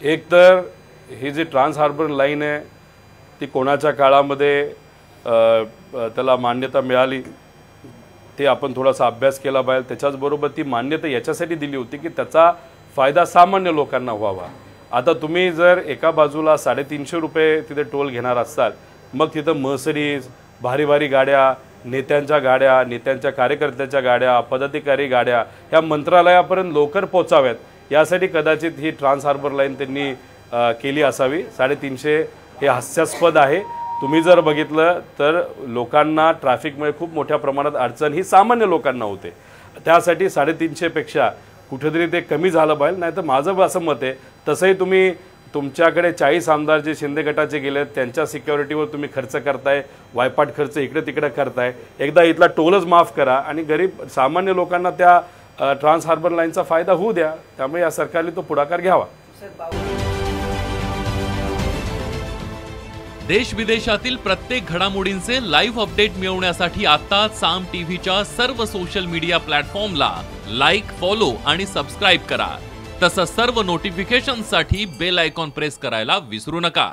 एक तर ही जी trans harbour line आहे ती कोणाच्या काळामध्ये त्याला मान्यता मिळाली ते आपण थोडासा अभ्यास केला पाहिजे। त्याच्याचबरोबर ती मान्यता याच्यासाठी दिली होती की त्याचा फायदा सामान्य लोकांना व्हावा। आता तुम्ही जर एका बाजूला 350 रुपये तिथे टोल घेणार असाल, मग तिथं मर्सिडीज, भारी भारी गाड्या, नेत्यांच्या गाड्या, नेत्यांच्या कार्यकर्त्यांच्या गाड्या, पदाधिकारी गाड्या ह्या मंत्रालयापर्यंत लवकर पोहोचाव्यात यासाठी कदाचित ही ट्रान्स हार्बर लाईन त्यांनी केली असावी। 350 हे हास्यास्पद आहे। तुम्ही जर बघितलं तर लोकांना ट्रॅफिकमुळे खूप मोठ्या प्रमाणात अडचण ही सामान्य लोकांना होते, त्यासाठी 350 पेक्षा कुठेतरी ते कमी झालं पाहिजे। नाही तर माझं असं मत आहे, तसंही तुम्ही तुमच्याकडे 40 आमदार जे शिंदे गटाचे गेले त्यांच्या सिक्युरिटीवर तुम्ही खर्च करताय, वायपाट खर्च इकडे तिकडे करताय। एकदा इथला टोलच माफ करा आणि गरीब सामान्य लोकांना त्या ट्रान्स हार्बर लाईनचा फायदा होऊ द्या। त्यामुळे या सरकारने तो पुढाकार घ्यावा। देश विदेशातील प्रत्येक घडामोडींचे लाईव्ह अपडेट मिळवण्यासाठी आता साम टीव्हीच्या सर्व सोशल मीडिया प्लॅटफॉर्मला लाईक, फॉलो आणि सबस्क्राईब करा। तसंच सर्व नोटिफिकेशनसाठी बेल आयकॉन प्रेस करायला विसरू नका।